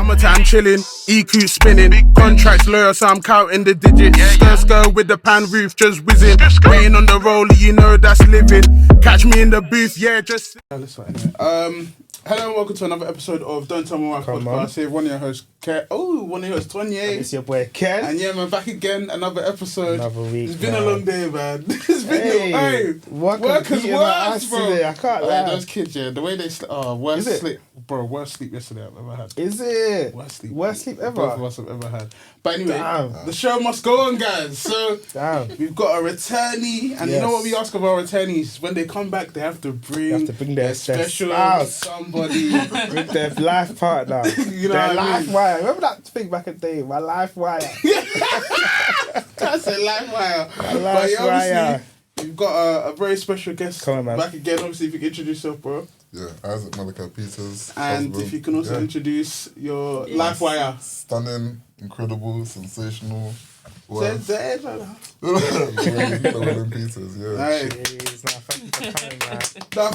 Summertime chilling, EQ spinning, contracts loyal, so I'm counting the digits. Skr with the pan roof just whizzing, waiting on the roller, you know that's living. Catch me in the booth, yeah, just. Hello and welcome to another episode of Don't Tell Me Why podcast. Here, one of your hosts, Ken. Oh, one of your hosts, Tonye. It's your boy Ken. And yeah, man, back again, another episode. Another week. It's been a long day, man. It's been work is worse, bro. Today. I can't lie. Those kids, yeah, the way they sleep. Oh, worst sleep, bro. Worst sleep yesterday I've ever had. Is it? Worst sleep ever. Both of us have ever had. But anyway, the show must go on, guys. So we've got a returnee, and you know what we ask of our returnees? When they come back, they have to bring their special somebody. With their life partner. You know their what I life mean? wire. Remember that thing back in the day? My life wire. That's a life wire. My life wire. You've got a very special guest back again. Obviously, if you can introduce yourself, bro. Yeah, Isaac Malachi Peters. And husband. if you can also introduce your life wire. Stunning, incredible, sensational. Well. Llewellyn Peters, yeah. Right.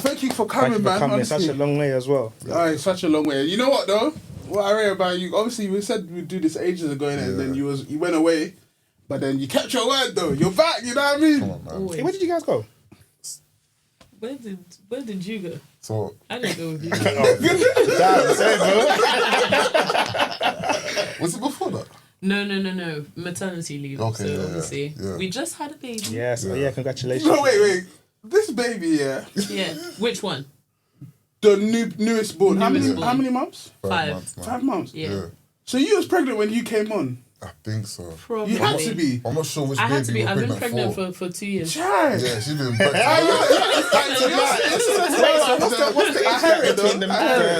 Thank you for coming, man. Thank you for coming. Such a long way as well. Alright, such a long way. You know what though? What I read about you, obviously we said we'd do this ages ago, and then you went away, but then you kept your word though. You're back. You know what I mean? Come on, man. Hey, where did you guys go? Where did you go? So I didn't go with you. Damn, same, bro. was it before that? No. Maternity leave. Okay, so obviously we just had a baby. Yes, congratulations. No, wait. This baby, Yeah. Which one? The newest born. How many months? 5 months now. 5 months. Yeah. So you was pregnant when you came on? I think so. Probably. You had to be. I'm not sure which I baby had to be. you were I've been pregnant for. for 2 years. Child. Yeah, she's been pregnant. What's the age gap between them?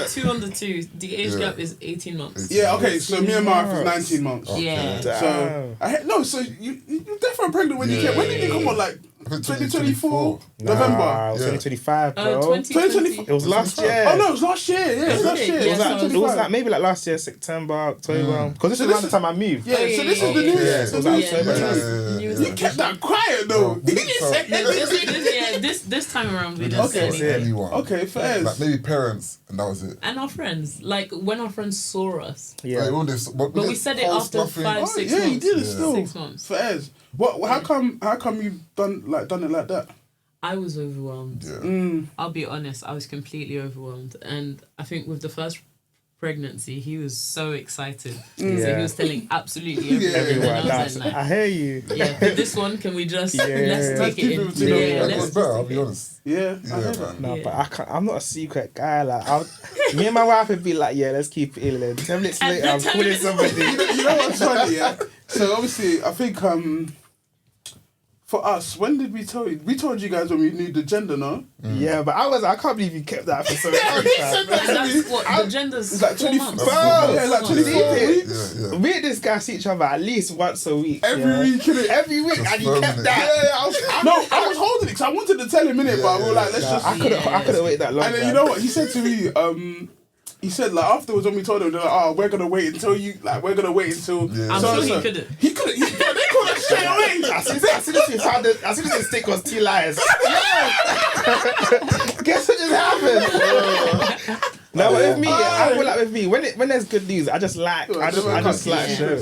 2 on the 2. The age gap is 18 months. Yeah, okay, so me and Mark was 19 months. Okay. Yeah. So, so you definitely pregnant when you came. When did you come on, like, 2024? November? It was 2025, bro. 2020. It was last year. Oh, no, it was last year. Yeah, it was last year. Yeah, It was like maybe like last year, September, October. Because this is around the time I moved. Yeah, so this is the new year. It was October. You kept that quiet, though. You didn't say anything. This time around we didn't say anything. Anyone. Okay, fair. Like maybe parents, and that was it. And our friends, like when our friends saw us. Yeah. Like, all this, but we said it after 5-6 months. Yeah, you did it still. 6 months. Fair. What? How come you've done it like that? I was overwhelmed. Yeah. I'll be honest, I was completely overwhelmed. And I think with the first pregnancy, he was so excited. So he was telling absolutely everyone. And I was like, I hear you. yeah, but this one, can we just, let's take it in. It was better, I'll be honest. Yeah, man. No, but I'm not a secret guy. Like, me and my wife would be like, yeah, let's keep it in. 10 minutes later, I'm calling somebody. You know what's funny, yeah? So obviously, I think for us, when did we tell you? We told you guys when we knew the gender, no? Yeah, but I can't believe you kept that for so long. And that's what the gender's It's like 4 24 months. Yeah, like 24 weeks. Yeah. Me and this guy see each other at least once a week. Every week, innit? Every week, Just and you kept firming it. that. I was holding it because I wanted to tell him, innit? But we were like, let's just. I couldn't wait that long. And then you know what? He said to me, he said, like, afterwards when we told him, they're like, oh, we're going to wait until I'm sure he couldn't. He couldn't. They called us straight away. As soon as the stick was 2 liars. Guess what just happened? No, but with me, I feel like with me, when there's good news, I just like show.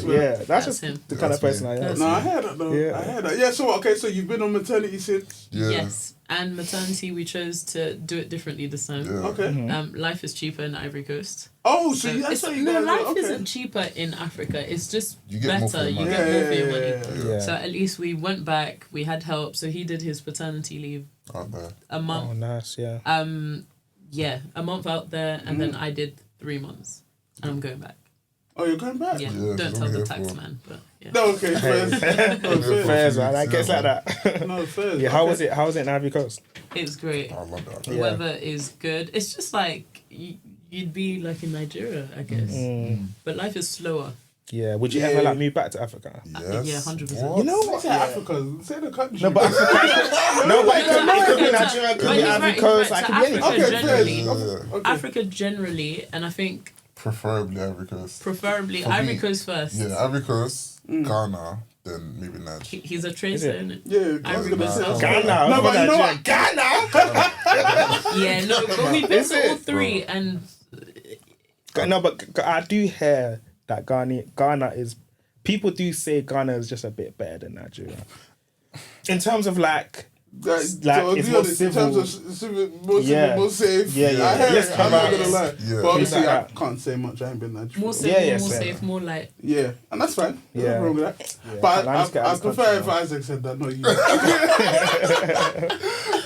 Yeah, that's just him. the kind of person I am. No, I heard that though. Yeah. I heard that. Yeah, so you've been on maternity since? Yeah. Yes. And maternity, we chose to do it differently this time. Yeah. Okay. Life is cheaper in the Ivory Coast. Oh, so that's how you guys life okay. isn't cheaper in Africa. It's just You get more for better. your You money. get more for your money. Yeah. So at least we went back. We had help. So he did his paternity leave Out there. a month. Oh, nice, yeah. A month out there, and then I did 3 months, and I'm going back. Oh, you're going back? Yeah, Yeah, don't so tell I'm the here tax for- man, but yeah. No, okay, fair. Fairs, man. I guess like that. No, fair. Yeah, how was it? How was it in Ivory Coast? It's great. I love that. The weather is good. It's just like you'd be like in Nigeria, I guess. But life is slower. Yeah. Would you ever like move back to Africa? Yes. Yeah, 100%. What? You know what? Say Africa. Say the country. No, but Africa. No, but it could be Nigeria. It could be Ivory Coast. It could be anything. Africa Okay, generally. Yeah. Africa generally, and I think Preferably Ivory Coast. preferably For Ivory me. Coast first. Yeah, Ivory Coast, Ghana, then maybe Nigeria. He's a traitor, Is it? isn't it? Yeah, I was Ivory gonna say. Coast. Ghana. No, but you know what? Ghana. Yeah, no, but we've been Is to all it? three, and No, but I do hear that Ghana is. People do say Ghana is just a bit better than Nigeria in terms of like it's more civil. In terms of civil, more safe. Yeah. I'm not gonna lie. Yeah. But obviously, I can't say much. I ain't been there. More civil, more safe, more like. Yeah, and that's fine. There's nothing wrong with that. Yeah. But I prefer if Isaac said that, not you.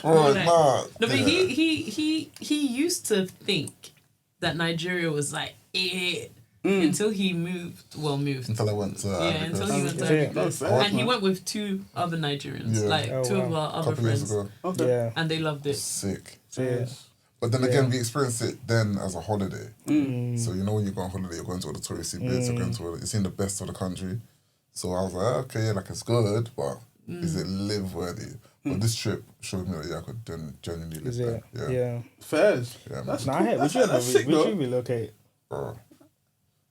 Nah. No, but he used to think that Nigeria was like it until he moved. Until I went to until he went to Africa. And he went with 2 other Nigerians, two of our other friends. Years ago. Okay. Yeah. And they loved it. Sick. Yeah. But then again, we experienced it then as a holiday. So you know when you go on holiday, you're going to all the touristy bits, you're seeing the best of the country. So I was like, okay, like it's good, but is it live worthy? But this trip showed me that I could genuinely live there. Yeah. Fairs. Yeah, That's Nah, cool. That's sick, would though. you relocate? bro.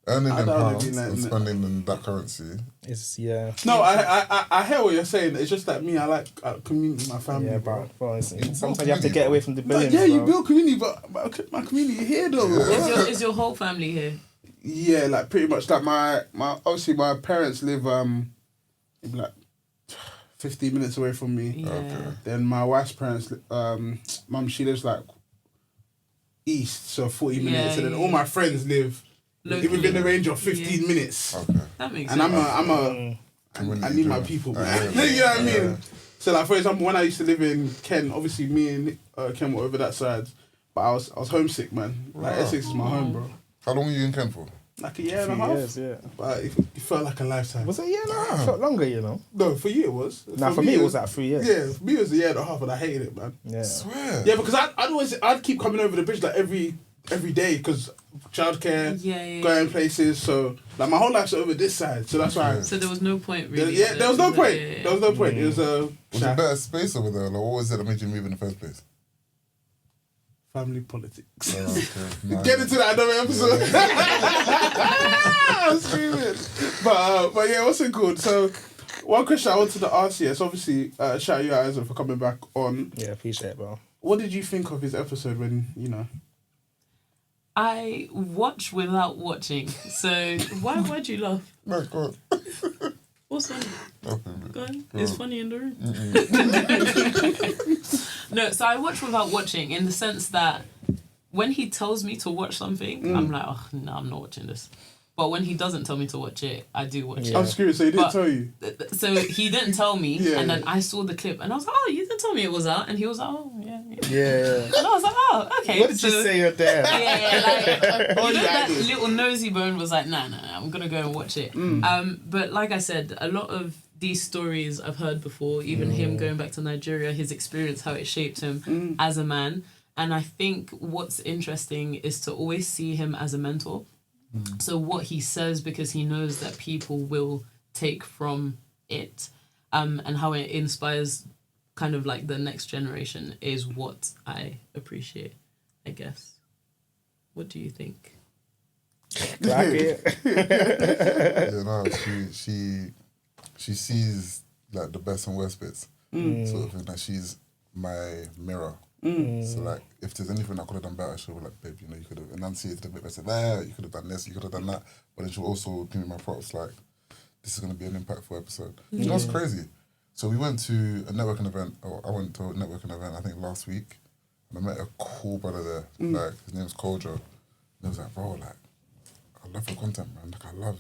Earning in don't wanna pounds be like and that. spending in that currency. It's No, I hear what you're saying. It's just that me, I like community, my family. yeah, bro. but sometimes you have to get away from the billions. Yeah, you bro. build community, but my community here though. Bro. Is your whole family here? Yeah, like pretty much. Like my obviously my parents live maybe like 15 minutes away from me. Yeah. Okay. Then my wife's parents, mum, she lives like east, so 40 minutes. And then all my friends live within the range of 15 minutes. Okay. That makes And sense. I need my people, man. You know what I mean? So like for example, when I used to live in Kent, obviously me and Ken were over that side, but I was homesick, man. Like Essex is my home, bro. How long were you in Kent for? Like a year and a half. Years, yeah. But it felt like a lifetime. Was it a year and a half? Felt longer, you know. No, for you it was. Nah, for me it was like 3 years. Yeah, for me it was a year and a half, and I hated it, man. Yeah. Swear. Yeah, because I'd keep coming over the bridge like every day because childcare, going places. So like my whole life's over this side, so that's why. So there was no point really. There was no point. There was no point. It was Was it better space over there? Like, what was it that made you move in the first place? family politics. Oh, okay. Nice. Get into that another episode. I'm screaming. But yeah, what's it called? So one question I wanted to ask you is obviously shout you out Isaac for coming back on. Yeah, appreciate it, bro. What did you think of his episode when I watch without watching. So why'd you laugh? No, go on. What's funny? Nothing. Go on. It's funny in the room. No, so I watch without watching in the sense that when he tells me to watch something, I'm like, oh, no, I'm not watching this. But when he doesn't tell me to watch it, I do watch it. I'm curious, so he didn't tell you? So he didn't tell me, and then I saw the clip, and I was like, oh, you didn't tell me it was out. And he was like, oh, yeah. Yeah. And I was like, oh, okay. What did you say you're there? Yeah, like, that little nosy bone was like, nah, I'm going to go and watch it. But like I said, a lot of these stories I've heard before, even him going back to Nigeria, his experience, how it shaped him as a man. And I think what's interesting is to always see him as a mentor. So what he says, because he knows that people will take from it, and how it inspires kind of like the next generation is what I appreciate, I guess. What do you think? Like it. Yeah, no, she sees like the best and worst bits. Sort of thing. Like she's my mirror. So like, if there's anything I could have done better, she'll be like, babe, you could have enunciated a bit better there, you could have done this, you could have done that. But then she'll also give me my props, like, this is going to be an impactful episode. You know what's crazy? So we went to a networking event, or I went to a networking event, I think last week, and I met a cool brother there, like, his name's Kojo. And he was like, bro, like, I love your content, man. Like,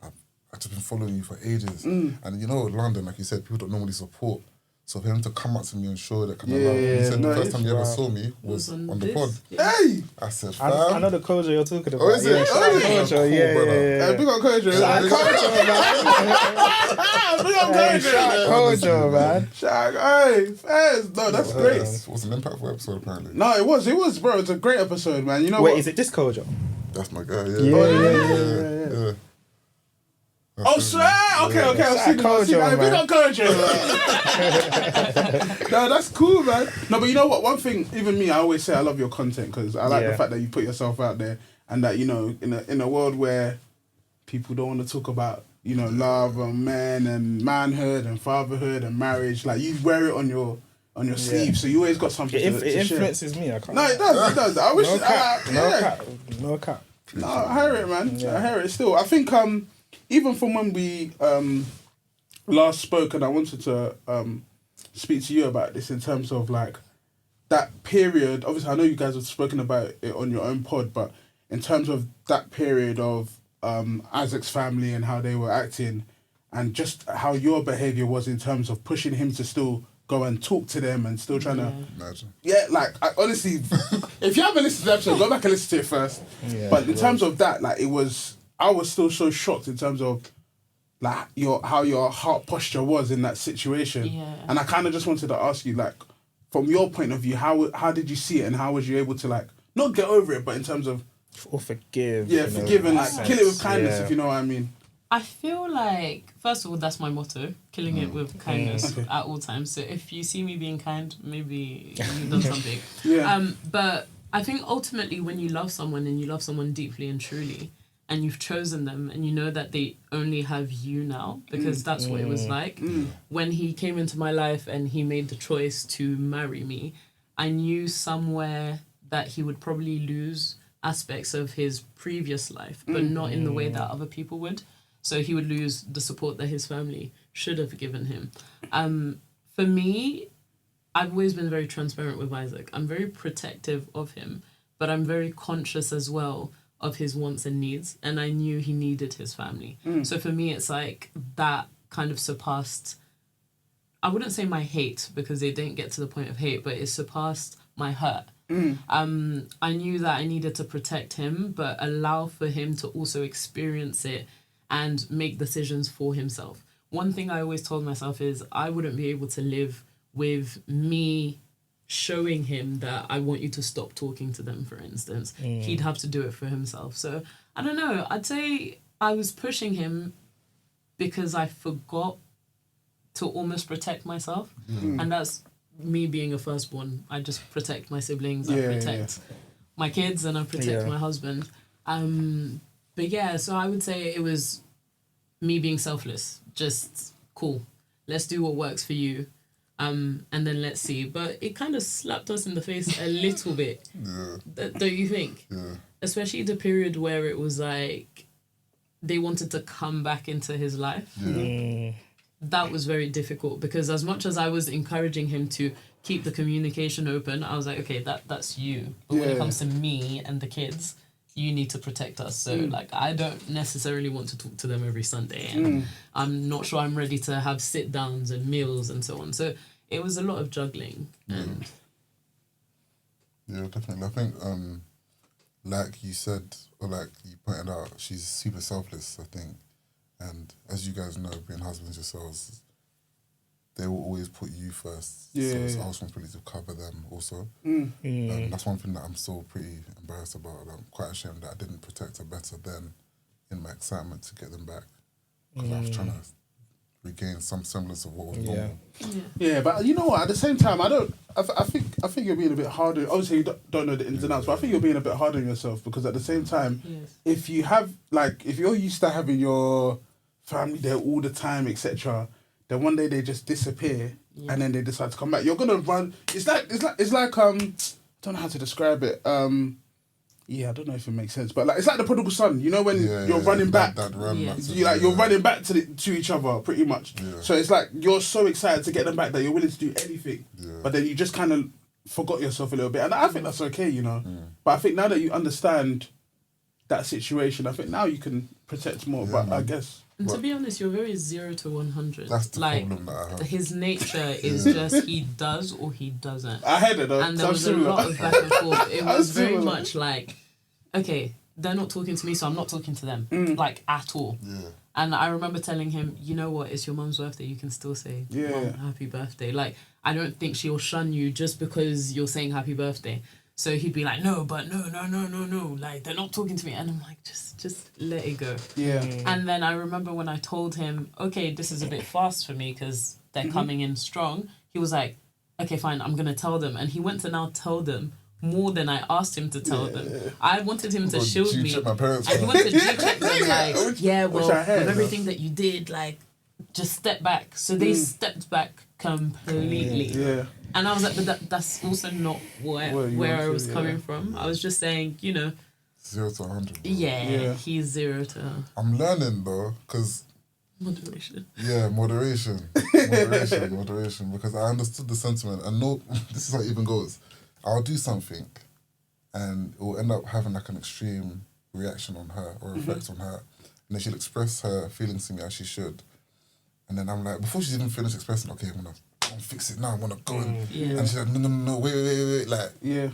I've just been following you for ages. And you know, London, like you said, people don't normally support. So for him to come up to me and show that kind of love, he said the first time you ever saw me was on the pod. Yeah. Hey! I said, I fam. know the Kojo you're talking about. Oh, is it? Yeah, shout out Oh, Kojo, cool, yeah. Big on Kojo. Big on Kojo, man. Hey, fast. No, that's great. It was an impactful episode, apparently. No, it was, bro. It's a great episode, man. You know Wait, what? is it this Kojo? That's my guy, yeah. Yeah. Oh, swear? Okay. I was thinking Kojo, Big man. on Kojo. No, that's cool, man. No, but you know what? One thing, even me, I always say I love your content because I like the fact that you put yourself out there and that, in a world where people don't want to talk about, love and men and manhood and fatherhood and marriage, like you wear it on your sleeve, so you always got something to It share. influences me, I can't. No, it does. I wish... No cap. No, I hear it, man. Yeah. I hear it still. I think even from when we last spoke, and I wanted to speak to you about this in terms of like that period. Obviously, I know you guys have spoken about it on your own pod, but in terms of that period of Isaac's family and how they were acting, and just how your behaviour was in terms of pushing him to still go and talk to them and still trying to... Imagine. Yeah, like, honestly, if you haven't listened to the episode, go back and listen to it first. Yeah, but in terms of that, like, I was still so shocked in terms of like how your heart posture was in that situation. Yeah. And I kind of just wanted to ask you, like, from your point of view, how did you see it, and how was you able to, like, not get over it, but in terms of... Or forgive. Yeah, forgive and, like, kill it with kindness, Yeah. if you know what I mean. I feel like, first of all, that's my motto, killing it with kindness at all times. So if you see me being kind, maybe you've done something. Yeah. But I think ultimately when you love someone and you love someone deeply and truly, and you've chosen them and you know that they only have you now, because that's what it was like. When he came into my life and he made the choice to marry me, I knew somewhere that he would probably lose aspects of his previous life, but not in the way that other people would. So he would lose the support that his family should have given him. For me, I've always been very transparent with Isaac. I'm very protective of him, but I'm very conscious as well of his wants and needs. And I knew he needed his family. So for me, it's like that kind of surpassed, I wouldn't say my hate, because it didn't get to the point of hate, but it surpassed my hurt. I knew that I needed to protect him, but allow for him to also experience it and make decisions for himself. One thing I always told myself is I wouldn't be able to live with me showing him that I want you to stop talking to them, for instance. He'd have to do it for himself. So, I don't know. I'd say I was pushing him because I forgot to almost protect myself. And that's me being a firstborn. I just protect my siblings. I protect my kids and I protect my husband. But yeah, so I would say it was me being selfless. Just, cool, let's do what works for you. And then let's see. But it kind of slapped us in the face a little bit. Don't you think? Yeah. Especially the period where it was like they wanted to come back into his life. That was very difficult, because as much as I was encouraging him to keep the communication open, I was like, okay, that's you. But when it comes to me and the kids, you need to protect us. So, like, I don't necessarily want to talk to them every Sunday. And I'm not sure I'm ready to have sit-downs and meals and so on. So it was a lot of juggling. And Yeah, definitely. I think, like you said, or like you pointed out, she's super selfless, I think. And as you guys know, being husbands yourselves, they will always put you first. So it's our responsibility to cover them also. That's one thing that I'm still pretty embarrassed about. I'm quite ashamed that I didn't protect her better then in my excitement to get them back. Because I was trying to regain some semblance of what was normal. Yeah, but you know what? At the same time, I think you're being a bit harder. Obviously, you don't know the ins and outs, but I think you're being a bit harder on yourself, because at the same time, if you have, like, if you're used to having your family there all the time, etc., then one day they just disappear and then they decide to come back. You're gonna run. It's like I don't know how to describe it. I don't know if it makes sense, but like it's like the prodigal son. You know when you're running back, you're running back to each other pretty much. So it's like you're so excited to get them back that you're willing to do anything, but then you just kind of forgot yourself a little bit, and I think that's okay, you know. But I think now that you understand that situation, I think now you can protect more. But I guess. And to be honest, you're very 0 to 100. That's the like, problem that I have. His nature is just he does or he doesn't. I had it though. And there was a lot of back and forth. It was very much like, okay, they're not talking to me, so I'm not talking to them, like at all. And I remember telling him, you know what, it's your mum's birthday, you can still say, Mum, happy birthday. Like, I don't think she'll shun you just because you're saying happy birthday. So he'd be like, no, like, they're not talking to me. And I'm like, just let it go. And then I remember when I told him, okay, this is a bit fast for me because they're coming in strong. He was like, okay, fine, I'm going to tell them. And he went to now tell them more than I asked him to tell them. I wanted him to shield me. My parents, and he wanted to check them, like, with everything that you did, like, just step back. So they stepped back completely. And I was like, but that's also not where I was coming from. I was just saying, you know, 0 to 100. Bro. Yeah, he's 0 to... I'm learning though, because... Moderation. Yeah, moderation, because I understood the sentiment. And no, this is how it even goes. I'll do something and it will end up having like an extreme reaction on her or effect on her. And then she'll express her feelings to me as she should. And then I'm like, before she's even finished expressing, okay, I'm gonna fix it now, I'm gonna go and she's like, no, wait, like,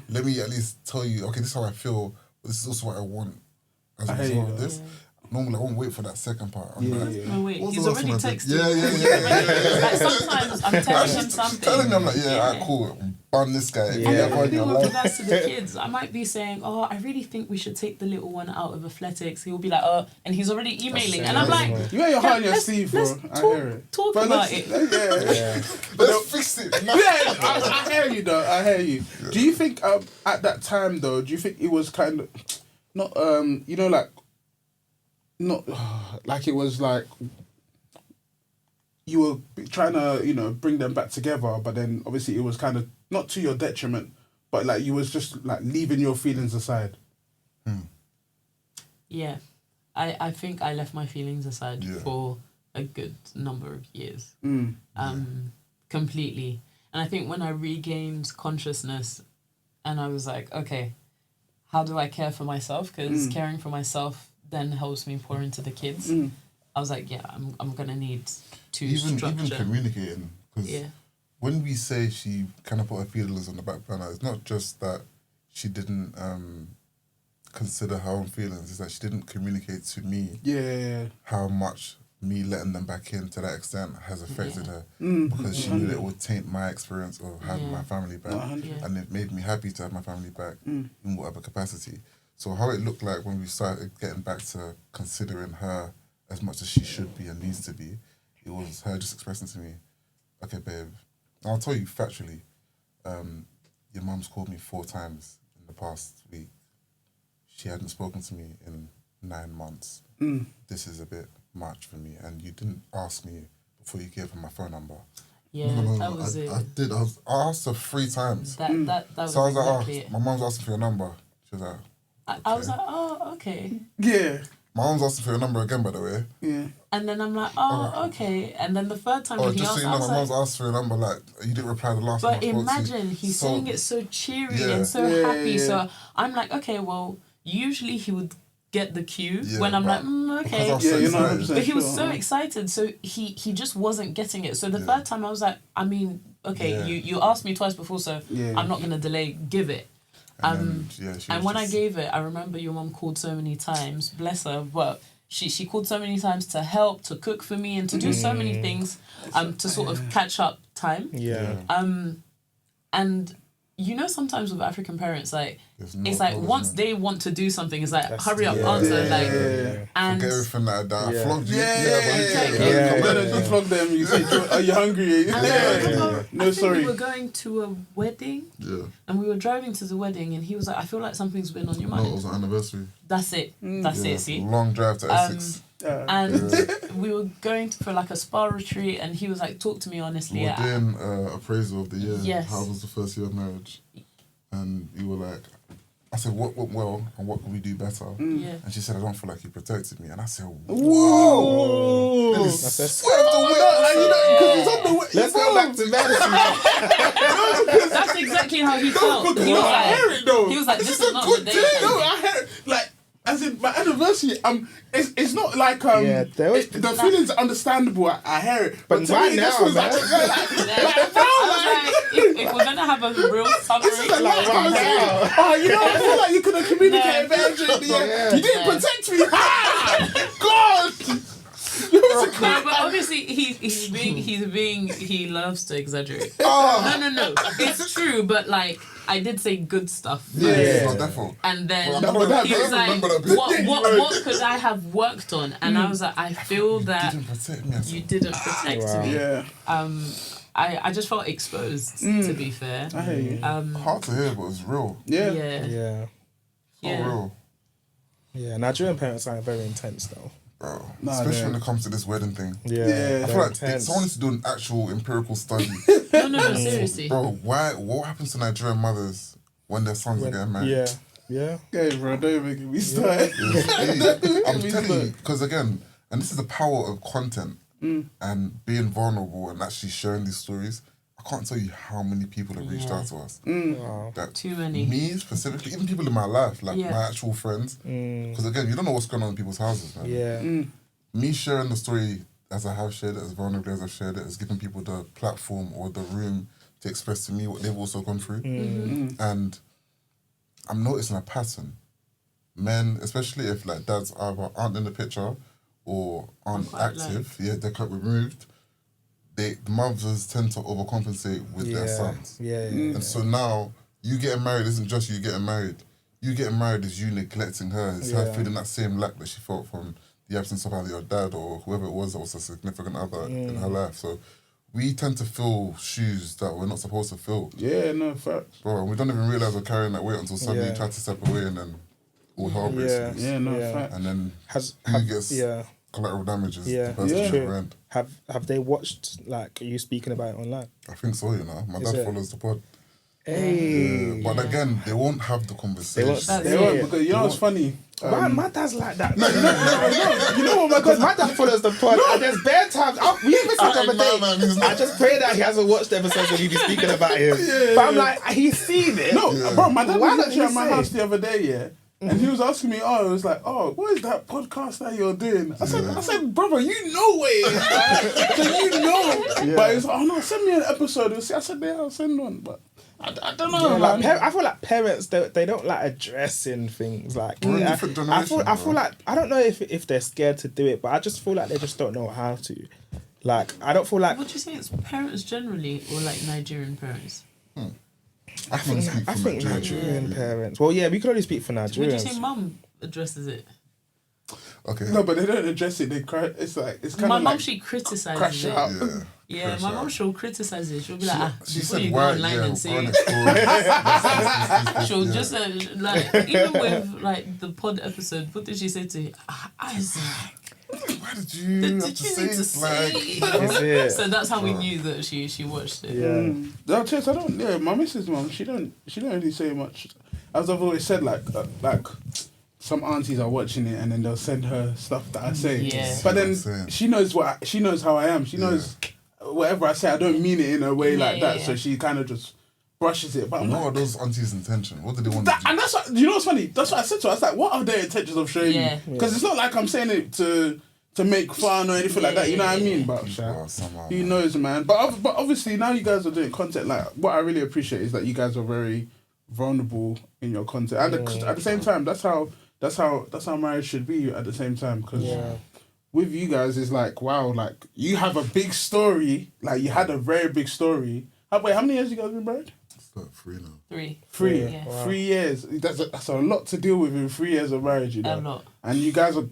let me at least tell you, okay, this is how I feel, but this is also what I want as a result of this. Normally, I won't wait for that second part. I'm like, no, wait, he's already texted. Yeah. Like, sometimes I'm telling him something. Telling me, I'm like, alright, cool. Bun this guy. And then with regards to the kids, I might be saying, oh, I really think we should take the little one out of athletics. He'll be like, oh, and he's already emailing. And I'm like, you got your heart on your sleeve, bro. I hear it. Talk about it. Let's fix it. I hear you, though. I hear you. Yeah. Do you think at that time, though, do you think it was kind of, not, you know, like, not like it was like you were trying to, you know, bring them back together, but then obviously it was kind of not to your detriment, but like you was just like leaving your feelings aside. Yeah, I think I left my feelings aside for a good number of years, completely. And I think when I regained consciousness, and I was like, okay, how do I care for myself? Because caring for myself then helps me pour into the kids. I was like, yeah, I'm gonna need to structure. Even communicating, because when we say she kind of put her feelings on the back burner, it's not just that she didn't consider her own feelings, it's that she didn't communicate to me how much me letting them back in to that extent has affected her, because she knew that it would taint my experience of having my family back, and it made me happy to have my family back in whatever capacity. So how it looked like when we started getting back to considering her as much as she should be and needs to be, it was her just expressing to me, okay, babe, I'll tell you factually, your mum's called me 4 times in the past week. She hadn't spoken to me in 9 months. This is a bit much for me, and you didn't ask me before you gave her my phone number. Yeah, that was it. I did. I asked her 3 times. That was so I was exactly like, my mum's asking for your number. She was like, I was like, oh, okay. Yeah. My mum's asking for your number again, by the way. Yeah. And then I'm like, oh, okay. And then the third time he just asked, so you know, my mum's asked for your number, like, you didn't reply the last time I spoke to you. But imagine, he's saying it so cheery and so happy. Yeah. So I'm like, okay, well, usually he would get the cue when I'm like, okay. But he was so excited, so he just wasn't getting it. So the third time I was like, I mean, okay, you asked me twice before, so I'm not going to delay, give it. And when I gave it, I remember your mum called so many times, bless her, but she called so many times to help, to cook for me and to do so many things to sort of catch up time. Yeah. And you know, sometimes with African parents, like it's like once they want to do something, it's like hurry up, answer, and forget everything like that. I flogged you. Just flog them. You say, "Are you hungry?" No, sorry. We were going to a wedding. Yeah. And we were driving to the wedding, and he was like, "I feel like something's been on your mind." No, it was an anniversary. That's it. That's it. See. Long drive to Essex. And we were going for like a spa retreat, and he was like, talk to me honestly. We were doing appraisal of the year. Yes. How was the first year of marriage? And you were like, I said, what went well and what could we do better? Yeah. And she said, I don't feel like you protected me. And I said, whoa! Let's go back to medicine. That's exactly how he felt. He was like, this is not the day. No, I heard it. Like, as in my anniversary, it's not like the feelings are understandable. I hear it, but right now, man, if we're gonna have a real summary, you know, I feel like you could have communicated better. You didn't protect me. God. No, but obviously he loves to exaggerate. No, it's true, but like I did say good stuff. And then he was like, what could I have worked on? And I was like, I feel that you didn't protect me. Yeah. I just felt exposed, to be fair. I hear you. Hard to hear, but it's real. Yeah. Real. Yeah, Nigerian parents are very intense though. Bro, especially when it comes to this wedding thing. Yeah, I feel like someone needs to do an actual empirical study. No, seriously. Bro, what happens to Nigerian mothers when their sons are getting married? Yeah. Yeah. Okay, bro, don't make me start. I'm telling you, because again, and this is the power of content and being vulnerable and actually sharing these stories. I can't tell you how many people have reached out to us. Wow. That Too many. Me specifically, even people in my life, like Yeah. my actual friends. Because again, you don't know what's going on in people's houses, man. Yeah. Me sharing the story as I have shared it, as vulnerably as I've shared it, has given people the platform or the room to express to me what they've also gone through. And I'm noticing a pattern. Men, especially if like dads either aren't in the picture or aren't quite active, they're quite removed. The mothers tend to overcompensate with their sons. Yeah. And so now, you getting married isn't just you getting married. You getting married is you neglecting her. It's her feeling that same lack that she felt from the absence of either your dad or whoever it was that was a significant other in her life. So we tend to fill shoes that we're not supposed to fill. Yeah, no, facts. Bro, and we don't even realise we're carrying that weight until suddenly you try to step away and then all hell breaks loose. Yeah, no, facts. And then Who gets collateral damages? Yeah. The person at the other end. Have they watched like you speaking about it online? I think so, you know. My Is dad it? follows the pod. Hey. But again, they won't have the conversation. They won't, because you know what's funny? My dad's like that. You know what, Because my dad follows the pod, and there's bare times. We even said the other day. man, he's not. I just pray that he hasn't watched the episodes when you be speaking about him. But I'm like, he's seen it. No, bro, my dad Why was don't actually you at my say? house the other day, yeah? And he was asking me, it was like, what is that podcast that you're doing? I said, brother, you know what it is. Right? So you know. But it's no, send me an episode. I said, yeah, I'll send one. But I don't know. Yeah, like, I feel like parents they don't like addressing things like. We're in a different generation, I feel bro. like I don't know if they're scared to do it, but I just feel like they just don't know how to. Like I don't feel like. Would you say it's parents generally or like Nigerian parents? I can only speak I for think Nigeria. Nigerian parents. Well, yeah, we can only speak for Would you Nigerians. say mum addresses it? Okay. No, but they don't address it. They cry. It's kind My of mum, like she criticizes crash it. out. Yeah, Crash my out. mum, she'll criticize it. She'll be like, She before said, you go why? online Yeah, and go say and it. explore. She'll just like, even with like the pod episode, what did she say to you? Isaac, Why did you have did to you say need to it's like... say? it. So that's how we knew that she watched it. Yeah. No, Chase, I don't. Yeah, my missus' mum, she don't really say much. As I've always said, like some aunties are watching it and then they'll send her stuff that I say. Yeah. But then That's what I'm saying. she knows how I am. She knows whatever I say, I don't mean it in a way like that. yeah. So she kind of just brushes it. But I'm What like, are those aunties' intention? What do they want to do? and that's what, you know what's funny? That's what I said to her. I was like, what are their intentions of showing Yeah. me? Because it's not like I'm saying it to make fun or anything like that. You know what I mean? But Well, somehow, who man. knows, man? But obviously now you guys are doing content. Like what I really appreciate is that you guys are very vulnerable in your content, and at the same time, that's how marriage should be. At the same time, because with you guys, it's like wow, like you have a big story. Like you had a very big story. Wait, how many years you guys been married? It's like 3 now. 3. 3. Yeah. Wow. 3 years. That's a lot to deal with in 3 years of marriage. You know, A lot. and you guys are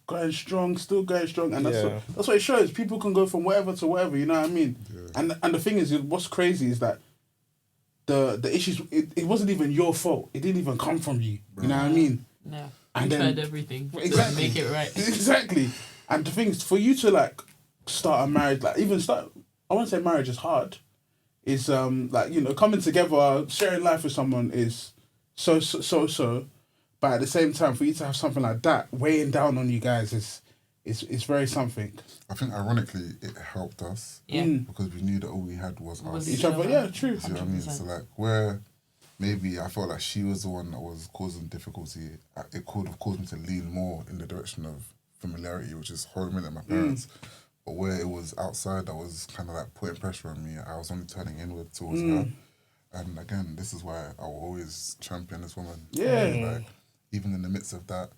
going strong, still going strong, and that's what it shows. People can go from whatever to whatever. You know what I mean? Yeah. And the thing is, what's crazy is that the issues. It wasn't even your fault. It didn't even come from you. You know what I mean? No. And We then- tried everything Exactly. to make it right. Exactly. And the thing is, for you to like start a marriage, like even start, I won't say marriage is hard. It's like, you know, coming together, sharing life with someone is so. But at the same time, for you to have something like that weighing down on you guys is very something. I think ironically it helped us because we knew that all we had was us. Each other, yeah, true. See what I mean? So like where maybe I felt like she was the one that was causing difficulty, it could have caused me to lean more in the direction of familiarity, which is home at my parents. But where it was outside that was kind of like putting pressure on me, I was only turning inward towards her. And again, this is why I will always champion this woman. Yeah. Like, even in the midst of that,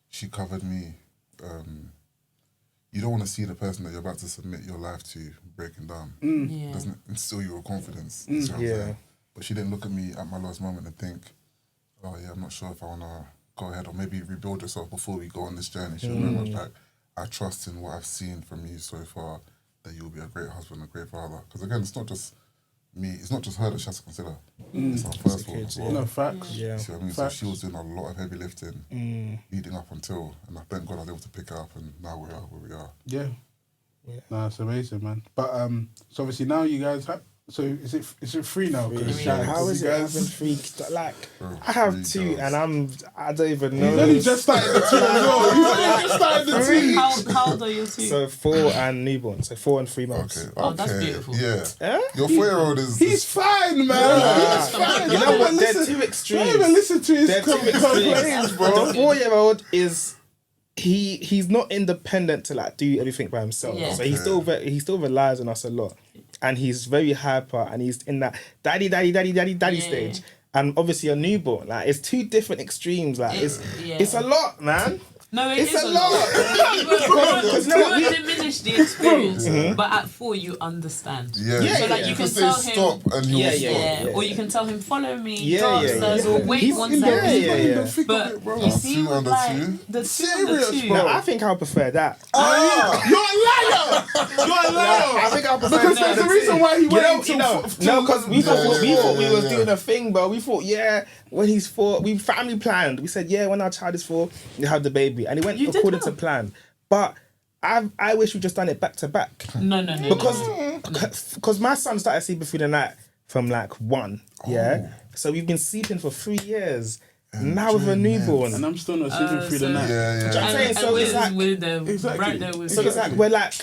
she covered me. You don't want to see the person that you're about to submit your life to breaking down. Yeah. Doesn't instill your confidence. You see what I'm saying? But she didn't look at me at my last moment and think, oh yeah, I'm not sure if I want to go ahead or maybe rebuild yourself before we go on this journey. She was very much like, I trust in what I've seen from you so far that you'll be a great husband, a great father. Because again, it's not just me, it's not just her that she has to consider. It's our first one as well. No, facts. Yeah. See what I mean? So she was doing a lot of heavy lifting leading up until, and I thank God I was able to pick her up and now we are where we are. Yeah. No, it's amazing, man. But so obviously now you guys So is it free now? How is it having 3? Like, I have 2, and I don't even know. He's only just started the 2 as well. He's only just started the 2. How old are your 2? So 4 and newborn. So 4 and 3 months. Okay. Oh, that's beautiful. Yeah. Your 4-year-old is... He's fine, man. He's fine. You know what? They're 2 extremes. Don't even listen to his They're 2 complaints, bro. The 4-year-old is... He's not independent to like do everything by himself. Yeah. So he still relies on us a lot. And he's very hyper, and he's in that daddy stage. And obviously a newborn, like it's 2 different extremes. Like it's a lot, man. No, it's a lot. You won't diminish the experience, but at 4 you understand. Yeah. So like you can tell him stop and you'll or you can tell him follow me, Yeah. or wait 1 second. But But you see, with like the 2, No, I think I'll prefer that. You're a liar. You're a liar. I think I'll prefer Because that. there's a reason why he went No, because we thought we was yeah. doing a thing, bro. We thought, when he's 4, we family planned. We said, when our child is 4, you have the baby, and it went according to plan. But I wish we just done it back to back. No. Because my son started sleeping through the night from like 1. So we've been sleeping for 3 years. Now with a newborn, and I'm still not sleeping through the night. I'm saying, so it's like right there with so it's like we're like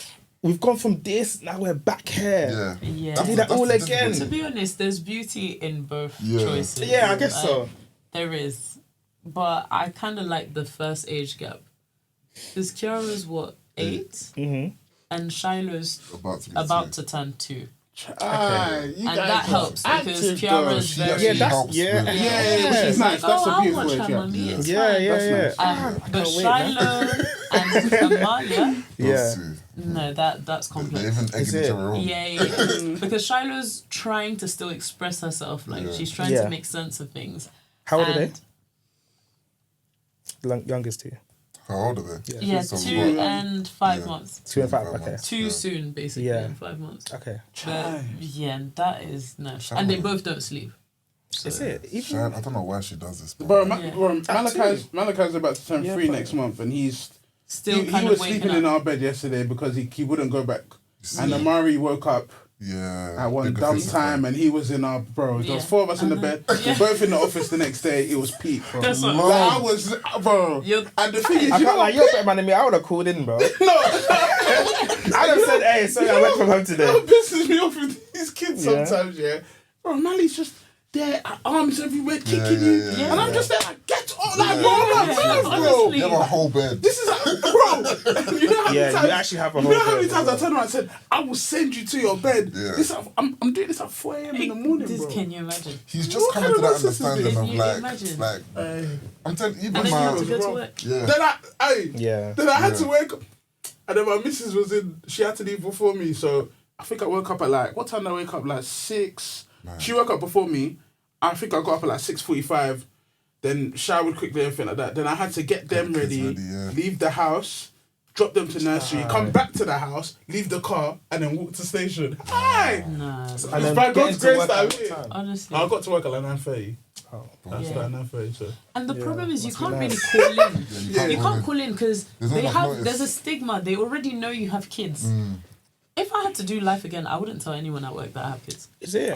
we've gone from this, now we're back here. Yeah. To do that all again. To be honest, there's beauty in both Yeah. choices. Yeah, I guess so. There is. But I kind of like the first age gap. Because Kiara's 8? Mm-hmm. And Shiloh's about to turn 2. And that helps because Kiara's very... which is nice. That's a beautiful watch age. her, mommy. It's Yeah. fine. But Shiloh and Amalia... Yeah. No, that's complex. They even egg each other on. Yeah. Because Shiloh's trying to still express herself. Like, she's trying to make sense of things. How old are they? Youngest 2. How old are they? Yeah, 2 and 5 months. 2 and 5, okay. 2 soon, basically, in 5 months. Okay. But, and that is no. And they both don't sleep. So. Is it? I don't know why she does this. Bro, Malachi's about to turn 3 next month, and he's still he was sleeping in our bed yesterday because he wouldn't go back. And Amari woke up at one dumb time, and he was in our bro. There was 4 of us in the bed. We're both in the office the next day. It was peak, bro. That's what I was, bro. And the thing is, I can't lie, you're a better man than me. I would have called in, bro. no, I'd have said, hey, sorry, I went from home today. It pisses me off with these kids sometimes, Bro, Mali's just there, arms everywhere, kicking you. Yeah. And I'm just there like, get on, like, bro. You have a whole bed. This is, bro. You know how many times, you actually have a whole You know how many bed, times I turned around and said, I will send you to your bed. Yeah. This, I'm doing this at 4 a.m. in the morning, bro. Can you imagine? He's just coming to that understanding of imagine? like, I'm telling you, And then you have to go to work. Then I had to wake up. And then my missus was she had to leave before me. So I think I woke up at what time did I wake up? 6. Man. She woke up before me. I think I got up at 6:45. Then showered quickly and everything like that. Then I had to get them ready, leave the house, drop them to nursery, come back to the house, leave the car, and then walk to station. Hi! No. It's by God's grace that I'm here. Honestly. I got to work at 9:30. Yeah. At 9:30, so. And the problem is you can't really call in. You can't call in because there's a stigma. They already know you have kids. If I had to do life again, I wouldn't tell anyone at work that I have kids. Is it?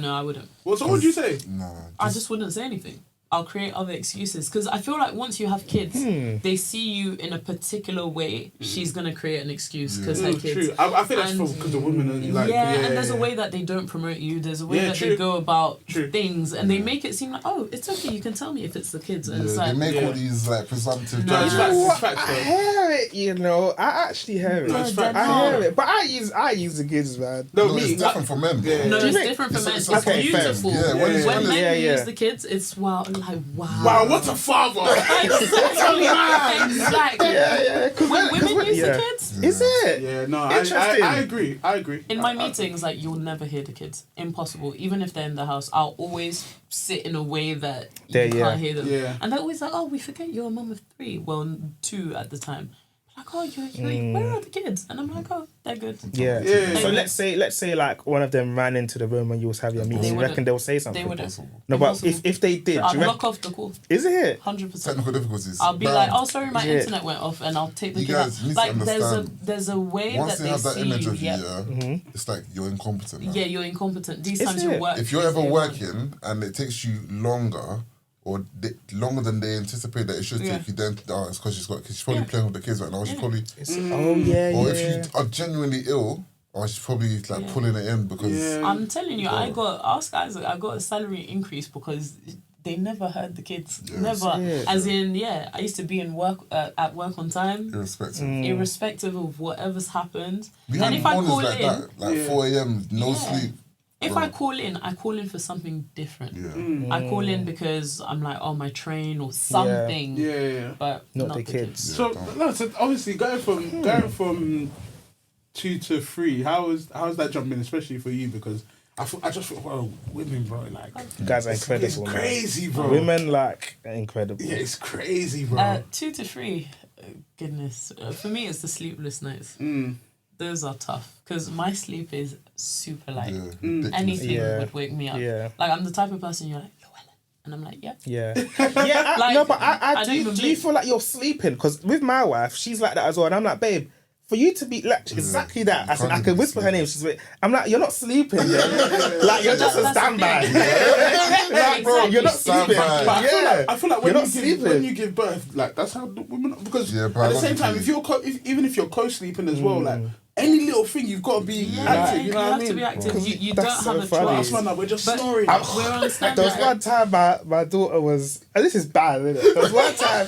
No, I wouldn't. Well, so what would you say? No. I just wouldn't say anything. I'll create other excuses because I feel like once you have kids, they see you in a particular way. She's gonna create an excuse because her kids. True. I think that's because the women are like. And there's a way that they don't promote you. There's a way that they go about things, and they make it seem like, oh, it's okay. You can tell me if it's the kids. And it's like, they make all these presumptive No, judgments. it's facts, I hear it, I actually hear it. No, it's facts. I hear it, but I use the kids, man. No, it's different for men. Yeah. no, it's different for men. It's beautiful. Yeah, When men yeah. use the kids, it's wow. Wow, what a father! Exactly. When women use the kids, is it? Yeah, no, Interesting. I agree. in my meetings, like you'll never hear the kids. Impossible. Even if they're in the house, I'll always sit in a way that you can't hear them. Yeah. And they're always like, "Oh, we forget you're a mum of 3. Well, 2 at the time." like, oh, you're where are the kids? And I'm like, oh, they're good. Yeah. Yeah. So let's say like one of them ran into the room when you was having your meeting. You reckon they'll say something? They wouldn't. No, but if they did, I'll do you knock off the call. Is it? 100%. Technical difficulties. I'll be like, oh, sorry, my internet went off, and I'll take the You kid out. guys need to Like, understand. there's a way Once that they have that see image you. of you, it's like you're incompetent. Now. Yeah, you're incompetent. These Is times it? you work. If you're ever working and it takes you longer or longer than they anticipate that it should take you, then it's because she's probably playing with the kids right now. She's probably or if you are genuinely ill, or she's probably like pulling it in because. I'm telling you, I got a salary increase because they never heard the kids. Yes. Never. As in, I used to be in work at work on time. Irrespective of whatever's happened. We and had if I call like in, that, like 4 a.m. no sleep. If I call in for something different. Yeah. I call in because I'm like, oh, my train or something. Yeah. But not the kids. So obviously going from 2 to 3, how's that jump been, especially for you? Because I just feel, well, women, bro, like You guys are incredible. it's crazy, man. bro. Women like are incredible. Yeah, it's crazy, bro. 2 to 3, goodness. For me, it's the sleepless nights. Those are tough because my sleep is super light. Anything would wake me up. Yeah. Like, I'm the type of person you're like, Llewellyn. And I'm like, yeah. Yeah. Like, no, but I do you feel like you're sleeping? Because with my wife, she's like that as well. And I'm like, babe, for you to be like exactly that, I can whisper her name. I'm like, you're not sleeping. Like, you're just a standby. Like, bro, you're not sleeping. But I feel like when you give birth, like that's how the women. Because at the same time, if you're even if you're co-sleeping as well, like any little thing, you've got to be active. You know what I mean? You have to be active. You don't That's have so a funny. choice. That's why we're just snoring. We're on standby. There was one time my daughter was, and this is bad, isn't it? There was one time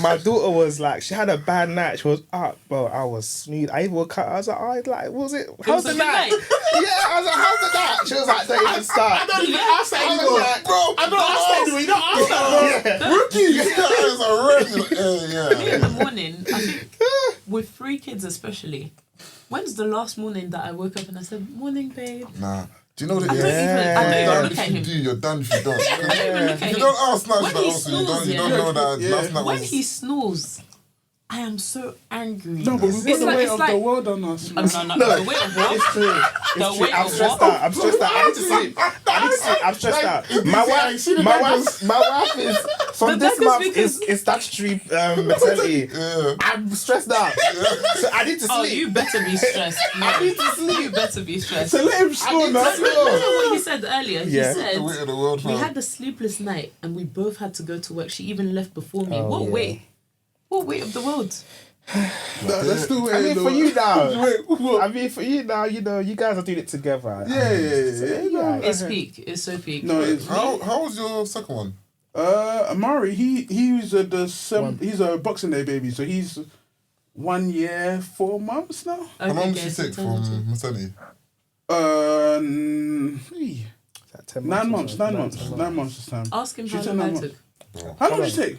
my daughter was like, she had a bad night. She was up, bro. I was snoozed. I even woke up. I was like, what was it? How's the night? Yeah, I was like, how's the night? She was like, don't even start. I don't even ask that anymore. Like, Bro, I don't ask that anymore. You don't ask that, bro. Rookie. In the morning, I think with 3 kids especially, when's the last morning that I woke up and I said, morning, babe? Nah. Do you know what I it is? don't even look at him. You're done if you don't. I don't even look at If him. you don't ask now, When like, he also, you snores, don't know that last night when was... he snores, I am so angry. No, but we've got the weight of the world on us. No, the weight of what? It's true. The weight I'm of stressed what? out. I'm stressed out. I need to sleep. I'm stressed out. My wife is from this month is statutory maternity. I'm stressed out. So I need to sleep. Oh, you better be stressed. No. I need to sleep. You better be stressed. So let him snore now. Remember what he said earlier? He said The weight of the world, we fam. had a sleepless night and we both had to go to work. She even left before me. What weight? What weight of the world? That's the way. I mean, for you now. Wait, what? I mean, for you now, you know, you guys are doing it together. Yeah. It's peak. It's so peak. No, it's How was your second one? Amari. He was he's a Boxing Day baby, so he's 1 year 4 months now. How long did she take from maternity? 9 months. 9 months. 9 months this time. Ask him She how took long 9 I months. took. How long did it take?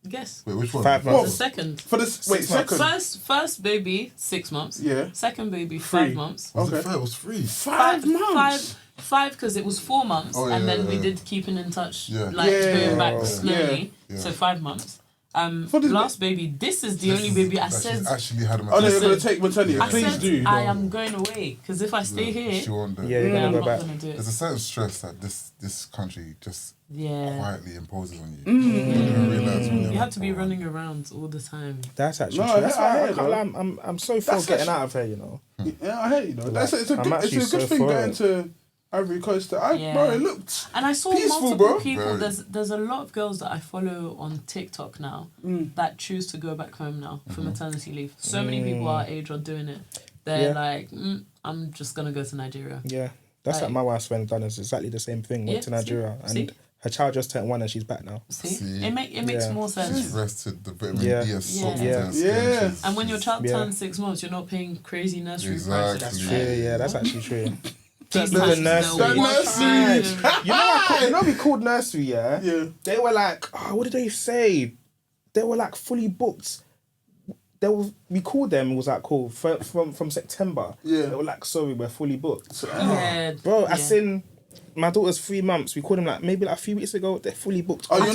Guess. Wait, which one? 5 The months. second. For this, wait, second. First baby 6 months. Yeah. Second baby 3 5 months. Was Okay. it 5? It was 3. 5 months. Five because it was 4 months, Oh, and yeah, then we yeah. did keeping in touch, Yeah. like going back Yeah. slowly. Yeah. So 5 months. For this Last baby. This is the only baby I said. She's actually had a Oh, no, maternity. you're going to take maternity. I Please said do. I am going away because if I stay here, She won't do it. Yeah, you're then gonna I'm go not back. gonna do it. There's a certain stress that this country just Yeah. quietly imposes on you. You don't even realise when you're You have like, to be oh, running around all the time. That's actually No, true. That's I why heard, bro. I'm so for That's getting actually- out of here, you know. Yeah, I hear you, though. It's a I'm good actually so thing for going it. to Ivory Coast. Bro, it looked And I saw peaceful, multiple bro. people. Very. There's a lot of girls that I follow on TikTok now that choose to go back home now for maternity leave. So many people our age are doing it. They're Yeah. like, I'm just gonna go to Nigeria. Yeah. That's like my wife's friend done. It's exactly the same thing. Went Yeah, to Nigeria. see? And her child just turned 1 and she's back now. See, See? it makes Yeah. more She's sense. rested the vitamin Yeah. D has soaked Yeah. into her skin. Yeah. She's- And when your child Yeah. turns 6 months, you're not paying crazy nursery Exactly. prices. True, yeah, that's actually true. These With the times nursery. they'll The wash nursery. you. You know we called nursery, yeah? Yeah. They were like, what did they say? They were like fully booked. We called them, it was like, cool, from September. Yeah. They were like, sorry, we're fully booked. Yeah, Bro, yeah. as in, my daughter's 3 months. We called them like maybe like a few weeks ago. They're fully booked. Oh, you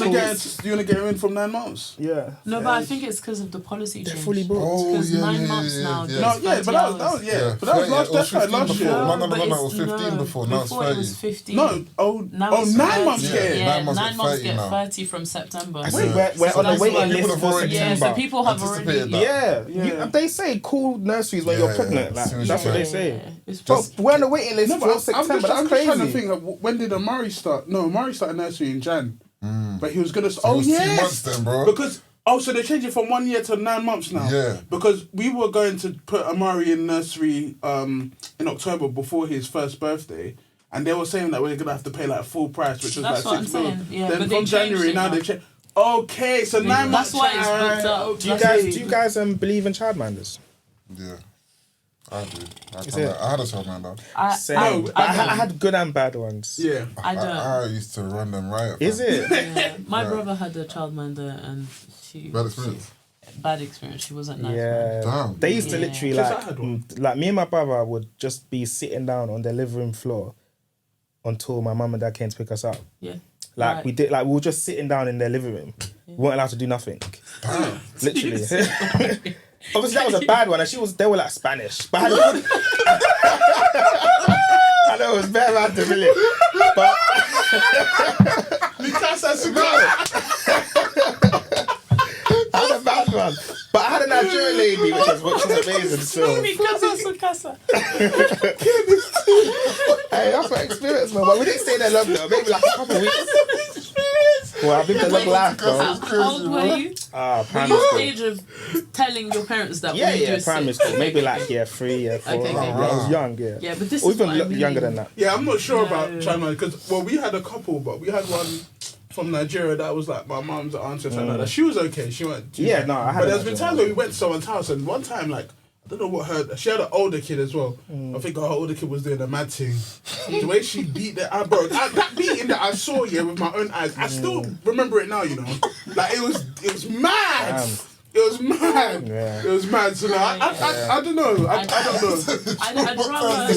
wanna get her in from 9 months? Yeah. No, but I think it's because of the policy change. They're fully booked. Because 9 months now. yeah. No, yeah, but that was but that was last. That's like last year. No, but it was 15 before. Now it's 30. It was 15. No, Now it's 9 30. months. Yeah, 9 months get now. 30 from September. I see we're on the waiting list have for already September. So people have already. anticipated that. Yeah. They say call nurseries when you're pregnant. Like, Seriously. that's what they say. It's But just we're on the waiting list No, for but September. I'm That's just crazy. trying to think of when did Amari start? No, Amari started nursery in Jan. But he was gonna. it was 2 yes, months then, bro. Because so they changed it from 1 year to 9 months now. Yeah. Because we were going to put Amari in nursery in October before his first birthday. And they were saying that we're gonna have to pay like full price, which was That's like what £6 I'm million. saying. Yeah, Then but they from January changed it now now. they changed. Okay, so 9 months. That's why it's booked up. Do you guys believe in childminders? Yeah. I do. it? I had a childminder. Same. But I had good and bad ones. Yeah. I don't. I used to run them riot. Is it? Yeah. My brother had a childminder and she. Bad experience. Bad experience. She wasn't nice. Yeah. Damn. They used to literally Yes, I had one. like me and my brother would just be sitting down on the living room floor until my mum and dad came to pick us up. Yeah. Like Right. we were just sitting down in their living room. We weren't allowed to do nothing. Damn. Literally. Obviously that was a bad one, and they were like Spanish. But I had I know it was better around the village. But I had a bad one. But I had a Nigerian lady, which was amazing. So hey, that's my experience, man. But we didn't stay there long though, maybe like a couple of weeks. Well, I've been to long life, bro. How old were you? Were Primary you school. the age of telling your parents that? Yeah, we yeah, just primary sit? school. Maybe like year 3, year 4. Okay, okay. I was young, yeah. Yeah, but this Or is even what I mean. younger than that. Yeah, I'm not sure about China because we had a couple, but we had one from Nigeria that was like my mum's auntie or something like that. She was okay. She went. Yeah, no, I had. But there's been times where we went to someone's house, and one time like I don't know what she had an older kid as well. I think her older kid was doing a mad thing. The way she beat that beating that I saw with my own eyes, I still remember it now. You know, like it was mad. Damn. It was mad. Yeah. It was mad. So like, I don't know. I don't know. I'd rather.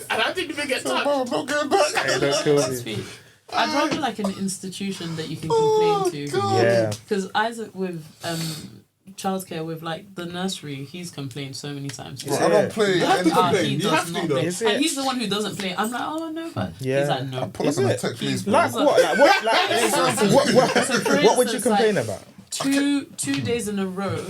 And I didn't even get touched. Mom, don't get back. Hey, don't kill me. Sweet. I'd rather like an institution that you can complain to. Yeah. Because Isaac with childcare with like the nursery, he's complained so many times. Bro, I don't play You have to anything. complain. He You does have to not though. play. Is it? And he's the one who doesn't play. I'm like, oh no, but Yeah. he's like, no. Pull up Is on the it? tech police, bro. Like what? Like what? Like example, what would you instance, complain like, about? Two days in a row,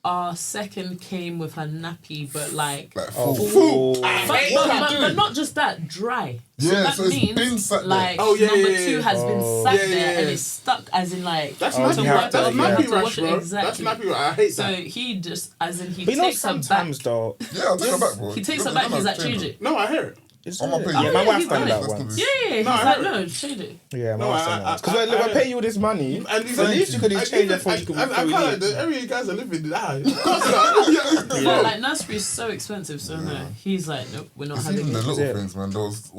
our second came with her nappy, but like Full. but not just that, dry. So Yeah, that so it's means been sat there. like Oh, yeah, number yeah, 2 yeah. has been sat Yeah, there yeah, and yeah. it's stuck as in like That's Oh, nappy you have rash. to- That's yeah. nappy to rash, wash it, bro. exactly. That's nappy rash. I hate So that. he just as in he But you know, takes her back. sometimes though. Yeah, I'll take her back, bro. He takes her Don't- back. don't He's like, change change it. it. No, I hear it. On my page. Yeah, my yeah, wife's he's done done that it. once. Yeah, he's No, I like, heard no, change it. Yeah, my No, wife's done that once. Because I- we're paying you all this money. And So at least you could exchange it for you could I can't like the area you guys are living in. Of course not. But like nursery is so expensive, so no. He's like, nope, we're not It's having even the it. little Yeah. things, man. There was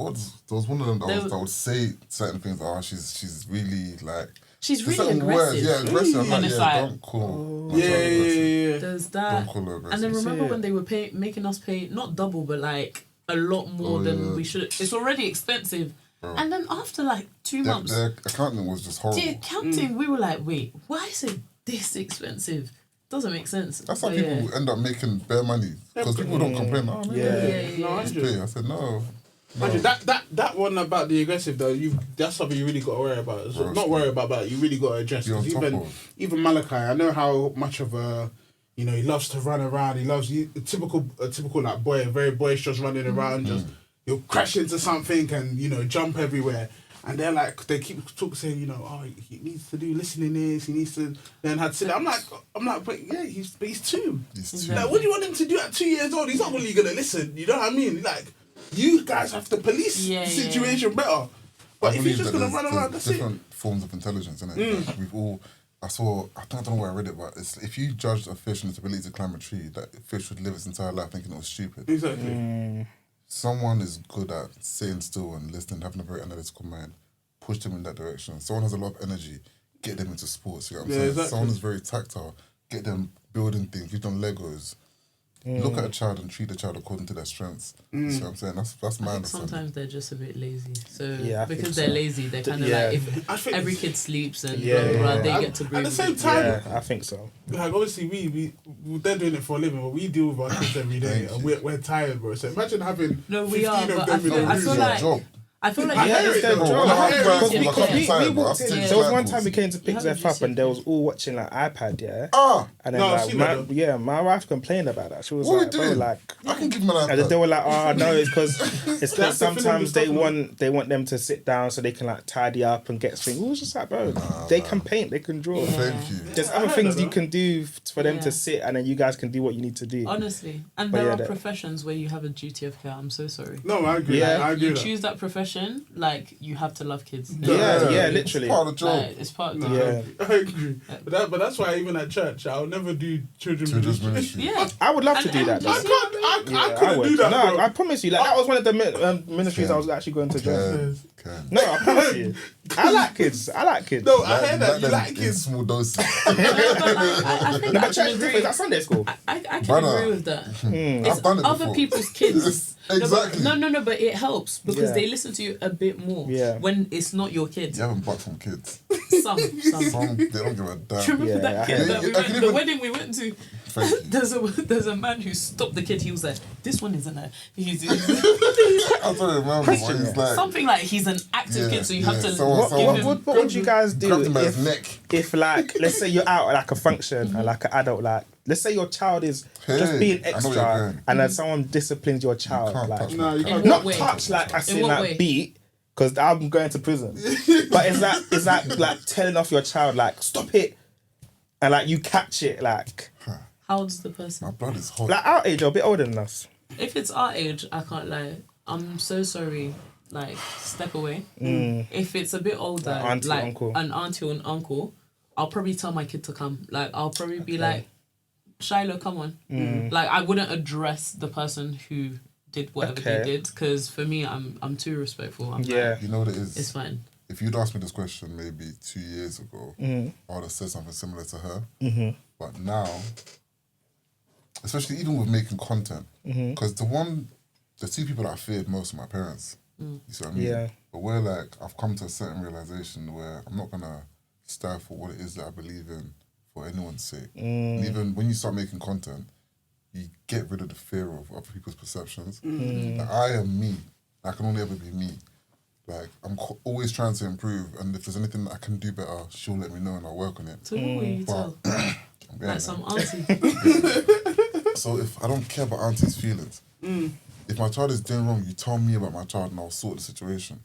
one of them There that would say certain things. Oh, she's really like. She's there's really certain words, aggressive. yeah, aggressive. I'm And like, it's yeah, like- don't call. my Yeah, child aggressive. yeah. There's that. Don't call her aggressive. And then remember Yeah. when they were making us pay not double but like a lot more Oh, than yeah. we should. It's already expensive. Bro. And then after like 2 months, Their accounting was just horrible. the accounting, we were like, wait, why is it this expensive? Doesn't make sense. That's how But people yeah. end up making bare money because people don't complain. Oh, man, Yeah. No, I just do. pay. I said no. Imagine that one about the aggressive though. That's something you really got to worry about. So, Bro, not worry about, but you really got to address. Be on 'Cause top even of. even Malachi, I know how much of a he loves to run around. He loves a typical like boy, very boisterous, running around. Just he'll crash into something and jump everywhere. And they're like, they keep saying, oh, he needs to do listening this. He needs to learn how to sit. I'm like, but yeah, he's 2. He's too. Like, what do you want him to do at 2 years old? He's not really gonna listen. You know what I mean? Like, you guys have to police Yeah, the situation better. But I if he's believe just that gonna run around, there's that's it. different forms of intelligence, isn't it? Like, we've all. I don't know where I read it, but it's if you judged a fish on its ability to climb a tree, that fish would live its entire life thinking it was stupid. Exactly. Someone is good at sitting still and listening, having a very analytical mind. Push them in that direction. Someone has a lot of energy, get them into sports. You know what I'm saying? Exactly. Someone is very tactile, get them building things, give them Legos. Look at a child and treat the child according to their strengths. You see what I'm saying? That's my understanding. Sometimes they're just a bit lazy. So Yeah, because they're lazy, they're kind of like if every kid sleeps and blah, blah, blah, they get to breathe. At the same time, I think so. like obviously they're doing it for a living, but we deal with our kids every day, and we're tired, bro. So imagine having 15 of them in a room. I feel like it's their job. Because We walked in. There was one time we came to pick You Zeph haven't up and they was all watching like iPad, yeah. And then No, I've seen that, though. my wife complained about that. She was What like, we doing? like, I can give them an and they iPad. were like, oh no, it's because That's the sometimes film they want them to sit down so they can like tidy up and get things. We was just like, bro, they can paint, they can draw. Thank you. There's other things you can do for them to sit, and then you guys can do what you need to do. honestly, and there are professions where you have a duty of care. I'm so sorry. No, I agree. Yeah. I agree. You with that. choose that profession, like you have to love kids. Yeah, literally. It's part of the job. Like, it's part of the No, job. I agree. But that's why even at church, I'll never do children's Children's ministry. ministry. Yeah, I would love to do that. I Though. can't. I I couldn't would. do that, No, bro. I promise you. Like that was one of the ministries I was actually going to join. Can. No, I promise you. I like kids. No, I heard that. You like in kids. small doses. I think No, I but church can is agree. different. That's Sunday school. I can Brother. agree with that. I've done it Other before. people's kids. Exactly. No, but it helps because Yeah. they listen to you a bit more when it's not your kids. You haven't bucked from kids. Some. Some, they don't give a damn. Do you remember that kid that we I went, can the even- wedding we went to? Thank you. There's a man who stopped the kid. He was like, "This one isn't a." He's I don't remember, but he's like... something like he's an active kid, so you have to Someone- give him. What would you guys do Grabbed him by his neck. if like, let's say you're out at like a function and like an adult, like, let's say your child is just Hey, being I know where you're extra going. and then someone disciplines your child, can't like, touch No, you can't. In not what way? touch like I In say what like way? beat, because I'm going to prison. But is that like telling off your child like stop it, and like you catch it like How old's the person? My blood is hot. like our age or a bit older than us. If it's our age, I can't lie. I'm so sorry. Like, step away. If it's a bit older, Like auntie, like uncle. an auntie or an uncle, I'll probably tell my kid to come. Like, I'll probably be like, Shiloh, come on. Like, I wouldn't address the person who did whatever they did, because for me, I'm too respectful. I'm like, You know what it is? it's fine. If you'd asked me this question maybe 2 years ago, I would have said something similar to her. But now, especially even with making content, because the two people that I feared most are my parents. You see what I mean? Yeah. But we're like, I've come to a certain realization where I'm not gonna stand for what it is that I believe in for anyone's sake. And even when you start making content, you get rid of the fear of other people's perceptions. Like, I am me. I can only ever be me. Like, I'm always trying to improve, and if there's anything that I can do better, she'll let me know and I'll work on it. So who will you tell? I'm getting Like there. some auntie. So if I don't care about auntie's feelings, if my child is doing wrong, you tell me about my child and I'll sort the situation.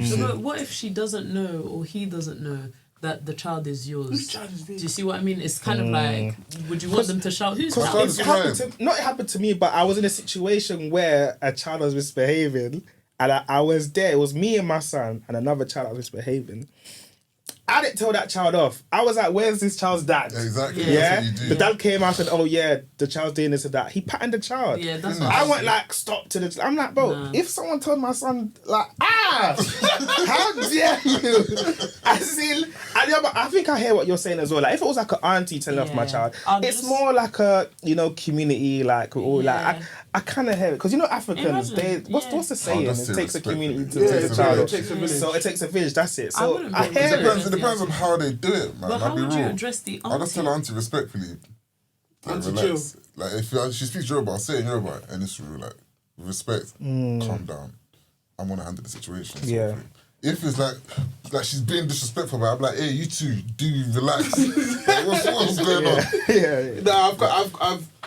So, but what if she doesn't know or he doesn't know that the child is yours? Do you see what I mean? It's kind of like, would you want them to shout, who's My child? child is crying. It happened to me, but I was in a situation where a child was misbehaving, and I was there. It was me and my son and another child that was misbehaving. I didn't tell that child off. I was like, "Where's this child's dad?" Exactly. Yeah. That's what you do. The dad came out and said, "Oh yeah, the child's doing this and that." He patted the child. Yeah, that's what I went like, "Stop!" to the. I'm like, bro, Nah. if someone told my son like, how dare you? I think I hear what you're saying as well. Like, if it was like an auntie telling off my child, I'll it's just- more like a community or Yeah. like I kind of hear it because Africans Imagine, what's the saying? just It say takes a respectfully. community to Yeah, take a it child. takes a village. So it takes a village. That's it. I So wouldn't I be hear able to it. do It depends on how they do it, man. But I'll how be would you real. address the I'll just tell auntie? auntie respectfully. Like, Auntie, relax. Like, if she speaks Yoruba, I'll say it in Yoruba, and it's real. Like, with respect, calm down. I'm gonna handle the situation. sort of Yeah. thing. If it's like she's being disrespectful, but I'm like, hey, you two, do relax. Like, what's going on? Yeah. No,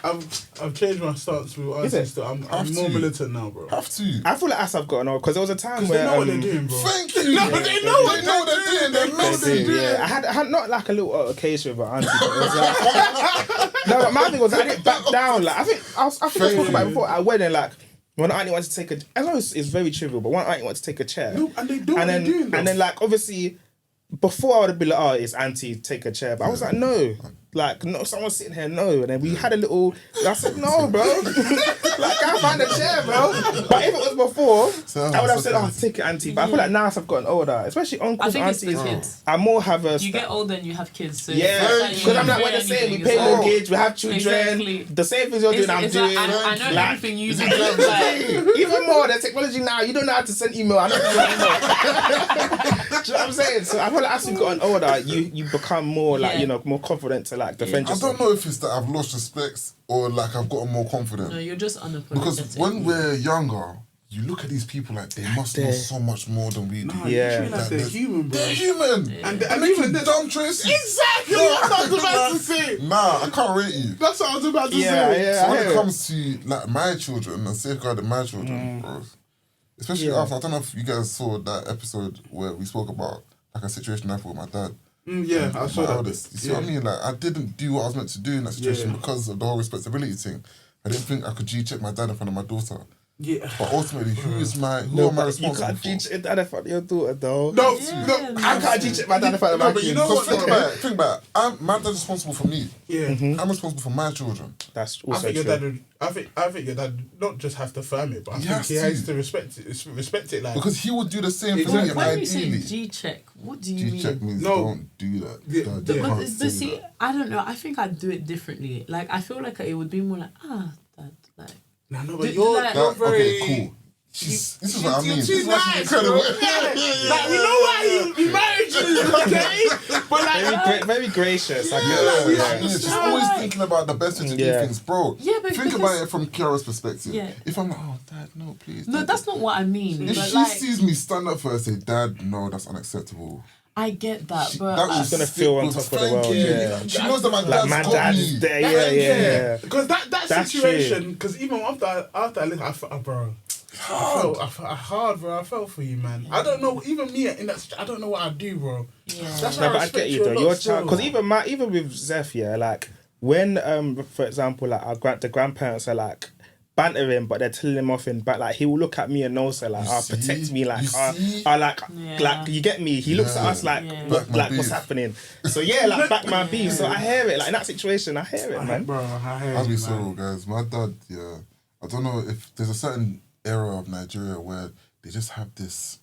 I've changed my stance with Is it? aunties. I'm Have more to. militant now, bro. Have to. I feel like I've gotten off because there was a time Because where they know what they're doing, bro. Thank you. No, they know what they're doing. They know what they're doing. Yeah, I had not like a little altercation with an auntie, but it was like no. But my thing was I didn't back down. Like I think I spoke about it before. I went and like one auntie wanted to take a. I know it's very trivial, but one auntie wanted to take a chair. No, and they do what and they're doing, though. then like obviously before I would have been like, oh, it's auntie, take a chair, but I was like, no. like, no, someone's sitting here, no. And then we had a little, I said, no, bro. Like, can't find a chair, bro. But if it was before, I would have said, oh, take it, auntie. But I feel like now as I've gotten older, especially uncles, I think it's the aunties, kids. I more have a... You get older and you have kids, so yeah, because I'm like, what they're saying, we pay mortgage, we have children, Exactly. the same things you're doing, I'm doing. I know like, everything you do. Like, even more, there's technology now, you don't know how to send email, I know how to send email. Do you know what I'm saying? So I feel like as you've gotten older, you become more like, you know, more confident to like defend yourself. I don't know if it's that I've lost respect or like I've gotten more confident. No, you're just unapologetic. Because when we're younger, you look at these people like they must know so much more than we do. No, you feel like they're human, bro. They're human. Yeah. And even the dumb choices. Exactly what I was about to say. Nah, I can't rate you. That's what I was about to say. Yeah, So when it comes to like my children and safeguarding my children, bro, especially after, I don't know if you guys saw that episode where we spoke about like a situation I had with my dad. Yeah, I saw that. You see what I mean? Like, I didn't do what I was meant to do in that situation because of the whole responsibility thing. I didn't think I could G-check my dad in front of my daughter. Yeah. But ultimately, who am I You responsible can't for? teach your dad in front of your daughter, though. No, I can't teach it my dad in front of my kids. you know what? Think about it. My dad's responsible for me. Yeah. I'm responsible for my children. That's I also think your true. dad would. I think your dad not just have to firm it, but I think he has to respect it. Like, Because he would do the same for me, when you say ideally. G-check, what do you G-check mean? means No. don't do that. Yeah, Dad, yeah. you But can't but say see, that. I don't know. I think I'd do it differently. Like, I feel like it would be more like, Dad, like... no, but Do- you're like- very... Okay, cool. This is what I mean. You're This too is what nice, she's incredible. bro. Like, we know why he married you, okay? But like... Very gracious. I Yeah, guess. yeah. She's always thinking about the best way to do things, bro. Yeah, but think because- about it from Kiara's perspective. Yeah. If I'm like, oh, Dad, no, please. No, Dad. that's not what I mean. If But she like, sees me stand up for her and say, Dad, no, that's unacceptable. I get that, but... That She's gonna feel on top of the world. Yeah. She knows that my Like dad's my got dad me. is there. Yeah. Because that That's situation, because even after I listened, I felt, bro... I felt hard, bro. I felt for you, man. I don't know, even me in that situation, I don't know what I'd do, bro. Yeah. That's No, why but I respect get you a though. lot Your still. child, because even with Zeph, yeah, like when for example, like the grandparents are like bantering, but they're telling him off in back. Like he will look at me and know, so like, see? protect me, like, You see? like Yeah. you get me. He looks at us like, Back my like what's beef. happening. So yeah, like back my beef. So I hear it. Like in that situation, I hear it, man. Bro, I hear I'll be you, so man. real, guys. My dad, yeah. I don't know if there's a certain era of Nigeria where they just have this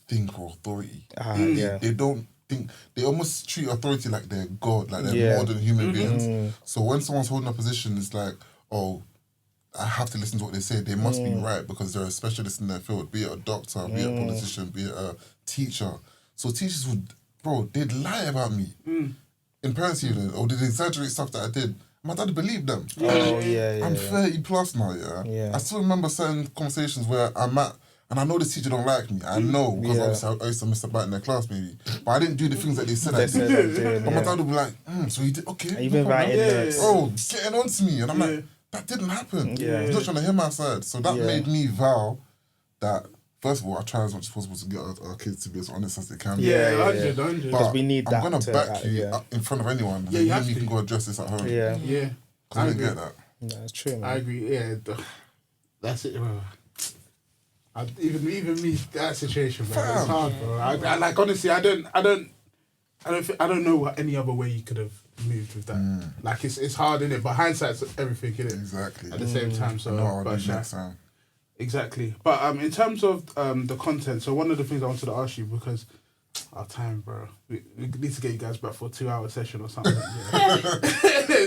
thing called authority. Yeah. They don't think, they almost treat authority like they're God, like they're Yeah. more than human beings. So when someone's holding a position, it's like, oh, I have to listen to what they say. They must be right because they're a specialist in their field, be it a doctor, be it a politician, be it a teacher. So teachers they'd lie about me in parents' evening, or they'd exaggerate stuff that I did. My dad believed them. Oh yeah. I'm 30 plus now, Yeah. I still remember certain conversations where I'm at, and I know this teacher don't like me. I know, because obviously I used to miss a bite in their class maybe. But I didn't do the things that they said I Said did. I'm doing, But my yeah. dad would be like, so he did, okay. You've invited notes. Bro, getting on to me. And I'm like, that didn't happen. Yeah. He's not trying to hear my side. So that made me vow that, first of all, I try as much as possible to get our kids to be as honest as they can be. Yeah, Yeah. 100. But we need I'm that going to to, back you yeah. in front of anyone. Yeah, And you have you to. can go address this at home. Yeah. Yeah. Because I didn't get that. No, it's true, man. I agree. Yeah, that's it, bro. Even me, that situation, bro. It's hard, bro. I like honestly, I don't know what any other way you could have moved with that. Like it's hard, innit? But hindsight's everything, innit? Exactly. At the same time, so I know what I'll but do next time. exactly. But in terms of the content, so one of the things I wanted to ask you, because our time, bro, we need to get you guys back for a 2-hour session or something. Yeah.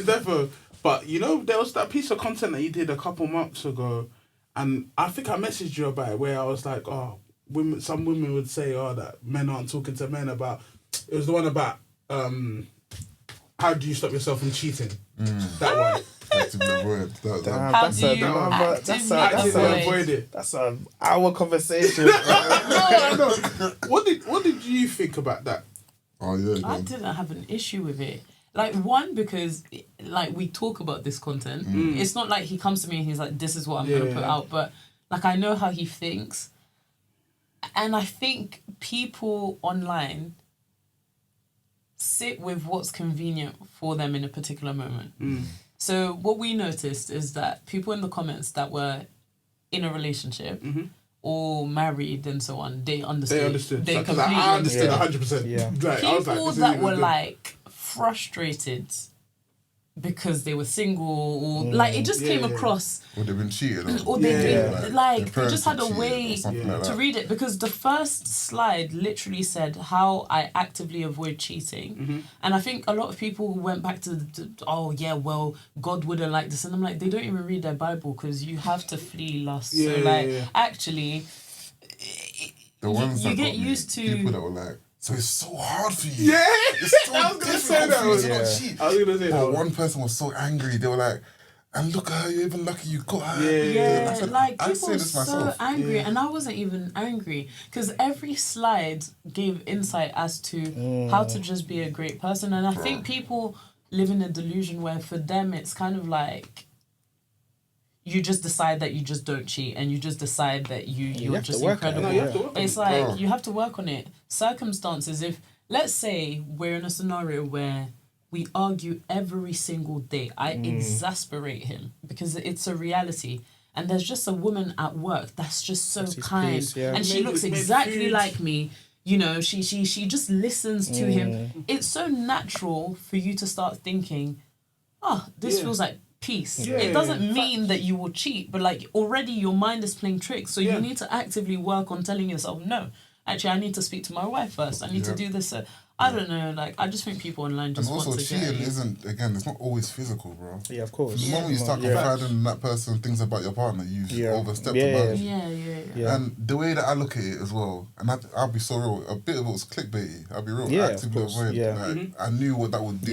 Definitely. But you know, there was that piece of content that you did a couple months ago, and I think I messaged you about it, where I was like, oh, some women would say, oh, that men aren't talking to men about. It was the one about how do you stop yourself from cheating? That one. Actively avoid. Damn, How that's do you Actively avoid it. That's our conversation. No, I know. What did you think about that? Oh, yeah. I didn't have an issue with it. Like, one, because like we talk about this content. It's not like he comes to me and he's like, this is what I'm going to put out. But like, I know how he thinks. And I think people online sit with what's convenient for them in a particular moment. So what we noticed is that people in the comments that were in a relationship or married and so on, they understood. They understood. They So, 'cause completely I understood understood. 100%. Yeah. Like, I was like, People this that isn't were good. like frustrated because they were single, or like it just came across. Or they've been cheated. Or they their they just had a parents way cheated or something like to that. read it, because the first slide literally said how I actively avoid cheating, and I think a lot of people went back to oh yeah, well, God wouldn't like this, and I'm like, they don't even read their Bible, because you have to flee lust. Actually, The ones you that get got me, used to people that were like, so it's so hard for you. Yeah, It's so I was gonna say difficult that. for you to not cheat. I was gonna say that. One person was so angry. They were like, and look at her, you're even lucky you got her. Yeah, I said, like I people say were this so myself. angry, and I wasn't even angry, because every slide gave insight as to how to just be a great person. And I think people live in a delusion where for them it's kind of like you just decide that you just don't cheat, and you just decide that you're just incredible. No, you have to work on It's it. like you have to work on it. Circumstances, if let's say we're in a scenario where we argue every single day, I exasperate him because it's a reality. And there's just a woman at work that's just so kind, and she looks exactly like me. You know, she just listens to him. It's so natural for you to start thinking, oh, this feels like peace. It doesn't mean that you will cheat, but like already your mind is playing tricks. So you need to actively work on telling yourself, no, actually I need to speak to my wife first. I need to do this. I don't know, like I just think people online just and also want to cheating get isn't, again, it's not always physical, bro. Yeah, of course. The moment you start confiding in that person things about your partner, you've overstepped the boundary. Yeah. And the way that I look at it as well, and I'll be so real, a bit of it was clickbaity. I'll be real, actively avoid. Like, I knew what that would do.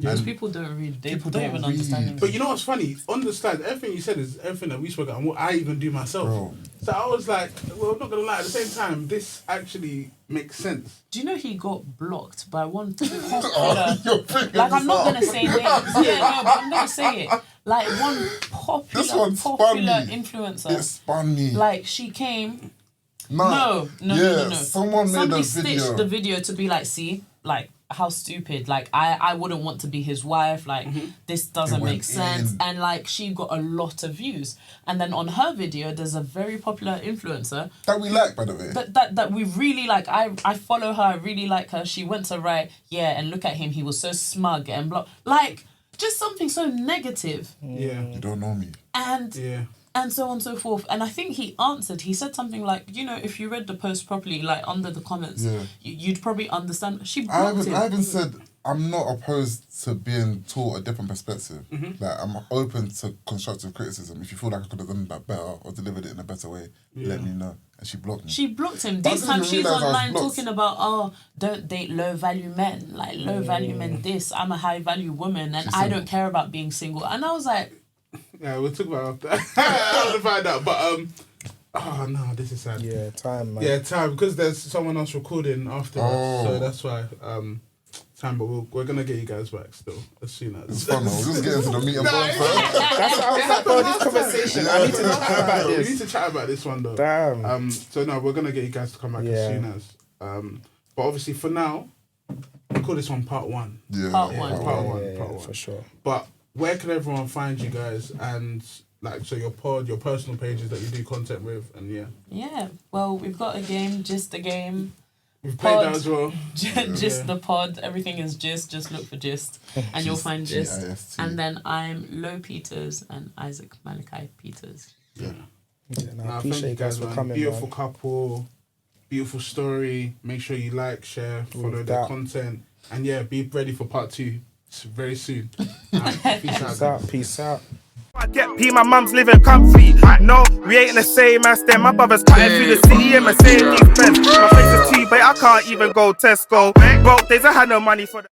Yeah, and people don't read. They people don't even understand English. But you know what's funny? On the slide, everything you said is everything that we spoke about, and what I even do myself. Bro. So I was like, well, I'm not gonna lie. At the same time, this actually makes sense. Do you know he got blocked by one popular? You're bringing Like I'm this not up. gonna say names. Yeah, no, but I'm gonna say it. Like one This one popular spun me. influencer. It spun me. Like she came. Nah. No. Someone made Somebody a video. stitched the video to be like, see, like how stupid. Like I wouldn't want to be his wife. Like this doesn't It went make sense. in. And like she got a lot of views. And then on her video, there's a very popular influencer That we like, by the way. that we really like. I follow her. I really like her. She went to write, and look at him. He was so smug and blah. Like just something so negative. Yeah. You don't know me. And so on and so forth. And I think he answered. He said something like, if you read the post properly, like under the comments, you'd probably understand. She blocked him. I haven't said I'm not opposed to being taught a different perspective. Like I'm open to constructive criticism. If you feel like I could have done that better or delivered it in a better way, let me know. And she blocked me. She blocked him. But I This didn't time even she's realise I was online blocked. talking about, don't date low value men. Like low value men this. I'm a high value woman and I don't care about being single. And I was like, yeah, we'll talk about that. I want to find out, but oh no, this is sad. Yeah, time, man. Yeah, time, because there's someone else recording after us, so that's why time. But we're gonna get you guys back still as soon as. It's fun, we'll just get into the meat and bones first. That's what I was like, bro, this conversation. I need to chat about We this. need to chat about this one though. Damn. So no, we're gonna get you guys to come back as soon as. But obviously for now, we call this one part one. Yeah, Part one. Yeah, for sure. But where can everyone find you guys, and like so your pod, your personal pages that you do content with, and yeah, well, we've got a game, just a game. we've played Pod. that as well. Just the pod. Everything is just look for gist and you'll find gist. G-I-S-T. And then I'm Lo Peters and Isaac Malachi Peters. Yeah, no, I Nah, appreciate thank you guys for man. coming, Beautiful man. couple, beautiful story. Make sure you like, share, follow With their that. content, and be ready for part 2 very soon. Peace out. Peace out. I get P, my mum's living comfy. No, we ain't the same as them. My brother's cutting through the city in Mercedes Benz. My face is too, but I can't even go Tesco. Broke days, I had no money for the